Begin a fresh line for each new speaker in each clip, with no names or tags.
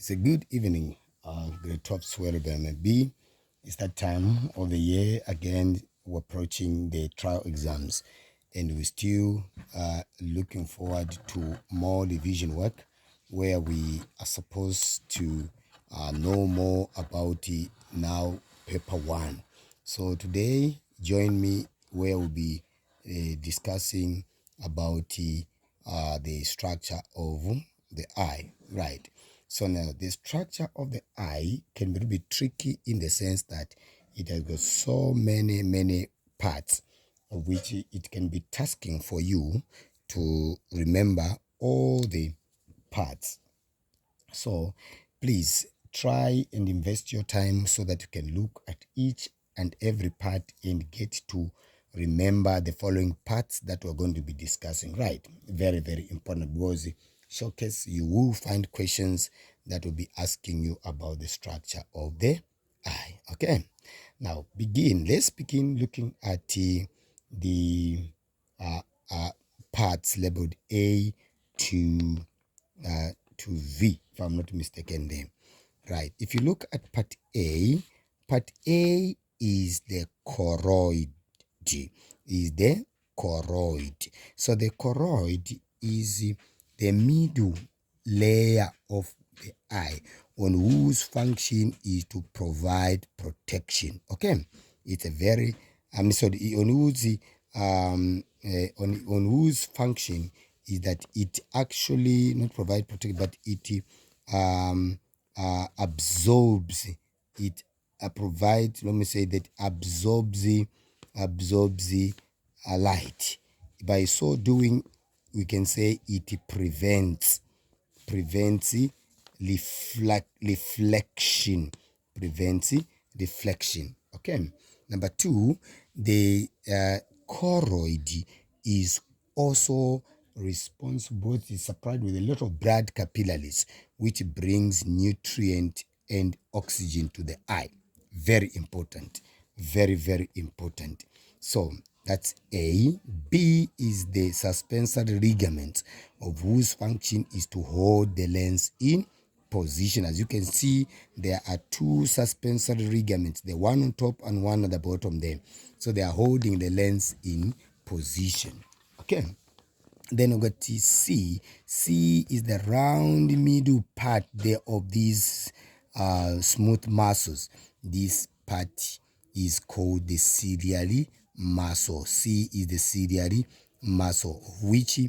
It's a good evening, grade 12 Swellben B. It's that time of the year again. We're approaching the trial exams, and we're still looking forward to more revision work where we are supposed to know more about the now paper one. So today, join me where we'll be discussing about the structure of the eye, right? So now the structure of the eye can be a bit tricky in the sense that it has got so many parts of which it can be tasking for you to remember all the parts. So please try and invest your time so that you can look at each and every part and get to remember the following parts that we're going to be discussing. Right, very important, because showcase you will find questions that will be asking you about the structure of the eye. Okay, now let's begin looking at the uh, uh, parts labeled A to V, if I'm not mistaken there. Right. If you look at part A is the choroid. Is the choroid. So the choroid is the middle layer of the eye on whose function is to provide protection. Okay. It's a very on whose function is that it actually not provide protection, but it absorbs it provides, let me say that absorbs light. By so doing, we can say it prevents reflection. Okay. Number two, the choroid is also responsible. It's supplied with a lot of blood capillaries, which brings nutrient and oxygen to the eye. Very important. Very important. So that's A. B is the suspensory ligament, of whose function is to hold the lens in position. As you can see, there are two suspensory ligaments, the one on top and one at the bottom there. So they are holding the lens in position. Okay. Then we got C. C is the round middle part there of these smooth muscles. This part is called the ciliary muscle. C is the ciliary muscle, which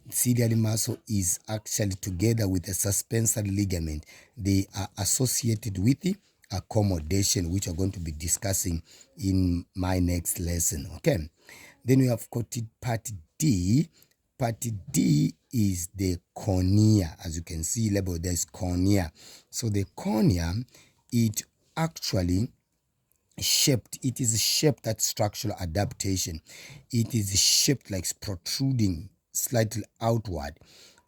ciliary muscle is actually together with the suspensory ligament. They are associated with the accommodation, which we're going to be discussing in my next lesson. Okay. Then we have got part D. Part D is the cornea. As you can see labeled, there's cornea. So the cornea, it actually it is shaped at structural adaptation. It is shaped like protruding slightly outward,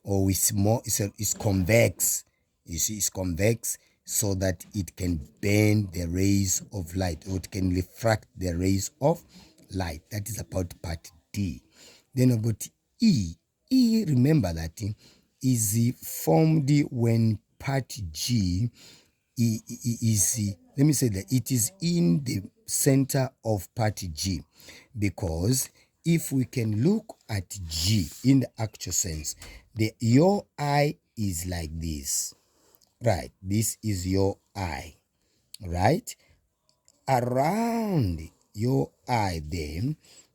or it's convex. You see, it's convex so that it can bend the rays of light, or it can refract the rays of light. That is about part D. Then I've got E. E, remember that is formed when part G is, let me say that it is in the center of part G, because if we can look at G in the actual sense, your eye is like this, right? This is your eye, right? Around your eye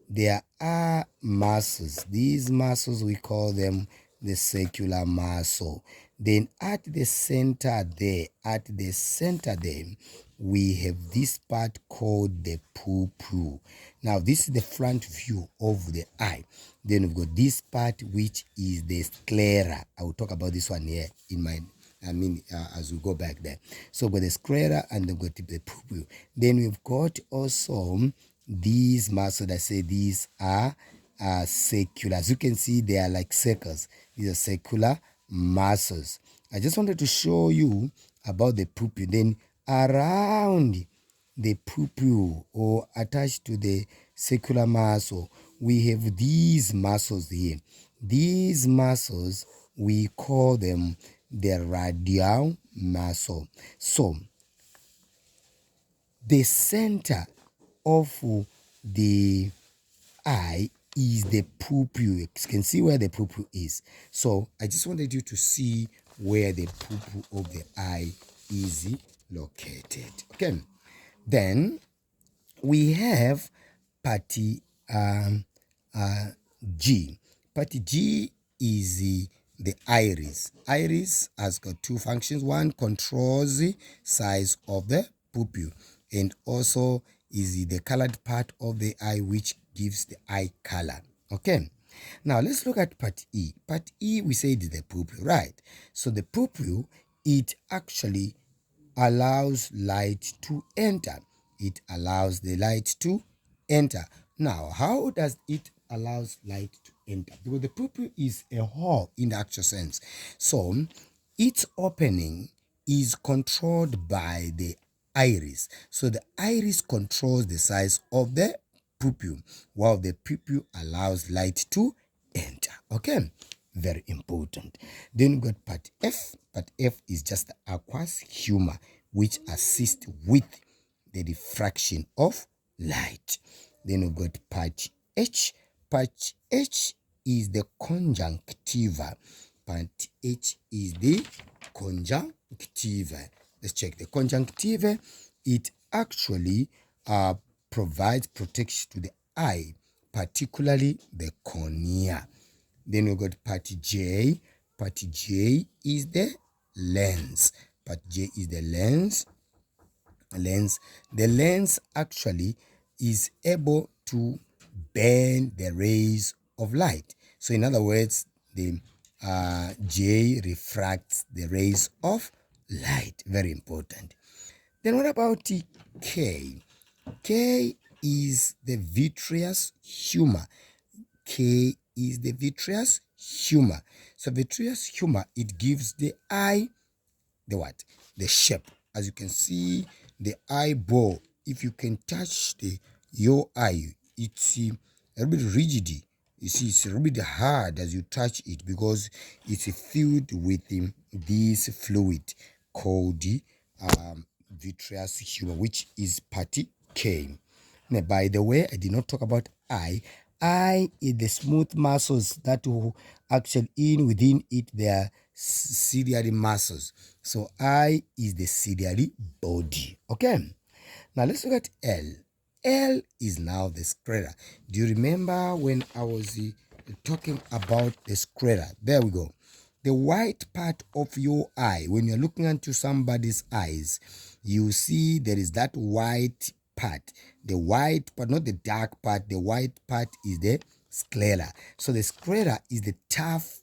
there are muscles. These muscles, we call them the sacral muscle. Then at the center there, we have this part called the pupil. Now this is the front view of the eye. Then we've got this part which is the sclera. I will talk about this one here in my as we go back there. So we've got the sclera and then we've got the pupil. Then we've got also these muscles that say these are circular. As you can see, they are like circles. These are circular muscles. I just wanted to show you about the pupil. Then around the pupil, or attached to the circular muscle, we have these muscles here. These muscles, we call them the radial muscle. So the center of the eye is the pupil. You can see where the pupil is. So I just wanted you to see where the pupil of the eye is located. Okay. Then we have part G. Part G is the iris. Iris has got two functions. One controls the size of the pupil and also is the colored part of the eye which gives the eye color. Okay. Now let's look at part E. Part E, we said the pupil, right? So the pupil, it actually allows light to enter. It allows the light to enter. Now, how does it allows light to enter? Because the pupil is a hole in the actual sense. So its opening is controlled by the iris. So the iris controls the size of the pupil, while the pupil allows light to enter. Okay, very important. Then we got part F. Part F is just the aqueous humor, which assists with the diffraction of light. Then we've got part H. Part H is the conjunctiva. Part H is the conjunctiva. Let's check the conjunctiva. It actually provides protection to the eye, particularly the cornea. Then we got part J. Part J is the lens. Part J is the lens. The lens actually is able to bend the rays of light. So in other words, the J refracts the rays of light. Very important. Then what about the K? K is the vitreous humor. K is the vitreous humor. So vitreous humor, it gives the eye the what? The shape. As you can see, the eyeball, if you can touch your eye, it's a little bit rigid. You see, it's a little bit hard as you touch it because it's filled with this fluid called vitreous humor, which is part K. Now, by the way, I did not talk about eye. Eye is the smooth muscles that will actually within it there are ciliary muscles. So eye is the ciliary body. Okay. Now let's look at L. L is now the sclera. Do you remember when I was talking about the sclera? There we go. The white part of your eye, when you're looking into somebody's eyes, you see there is that white part. The white part, not the dark part, the white part is the sclera. So the sclera is the tough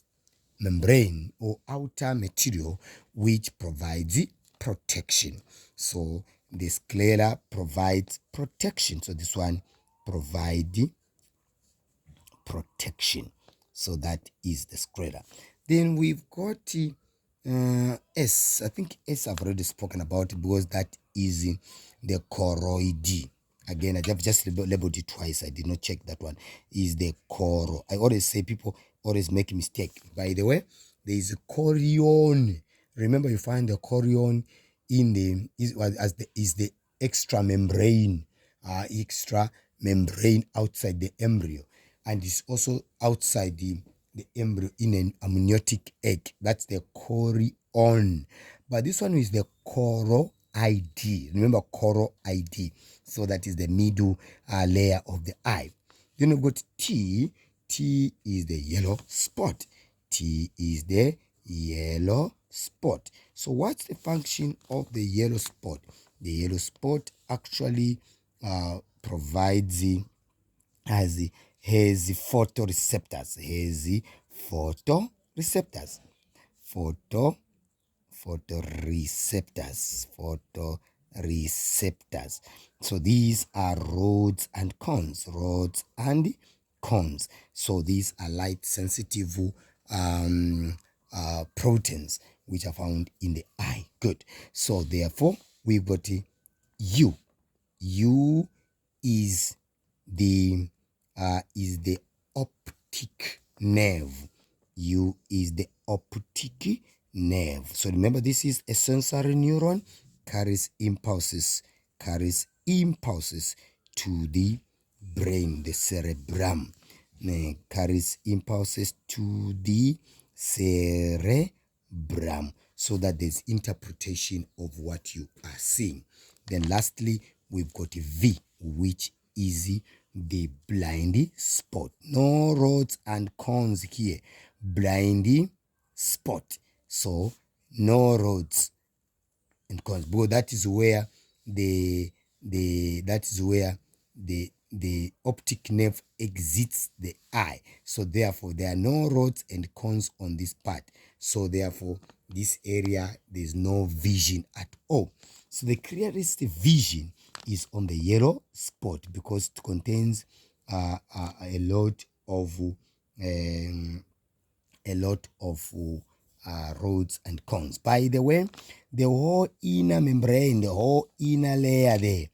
membrane or outer material which provides protection. So the sclera provides protection. So this one provides protection. So that is the sclera. Then we've got S. I think S I've already spoken about it because that is the choroid. Again, I have just labeled it twice. I did not check that one. Is the choro. I always say people always make mistake. By the way, there is a chorion. Remember, you find the chorion in the is the extra membrane outside the embryo, and it's also outside the embryo in an amniotic egg. That's the chorion. But this one is the choroid. Remember choroid. So that is the middle layer of the eye. Then we've got T. T is the yellow spot. T is the yellow spot. So what's the function of the yellow spot? The yellow spot actually provides has photoreceptors. Photoreceptors. So these are rods and cones. So these are light sensitive proteins which are found in the eye. Good. So therefore we've got U. U is the optic nerve. U is the optic nerve. So remember, this is a sensory neuron, carries impulses to the brain, the cerebrum. Carries impulses to the cerebrum, so that there's interpretation of what you are seeing. Then lastly, we've got V, which is the blind spot. No rods and cones here. Blind spot. So no roads and cones, because that is where the optic nerve exits the eye. So therefore there are no rods and cones on this part. So therefore this area there's no vision at all. So the clearest vision is on the yellow spot, because it contains a lot of rods and cones. By the way, the whole inner membrane, the whole inner layer there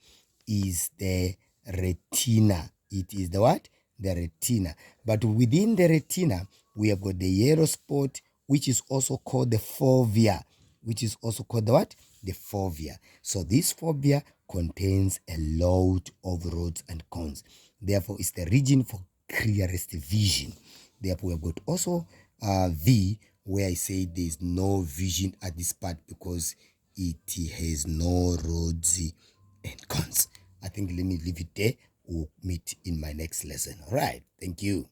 is the retina. It is the what? The retina. But within the retina, we have got the yellow spot, which is also called the fovea, which is also called the what? The fovea. So this fovea contains a lot of rods and cones. Therefore, it's the region for clearest vision. Therefore, we have got also V, where I say there's no vision at this part because it has no rods and cones. I think let me leave it there. We'll meet in my next lesson. All right. Thank you.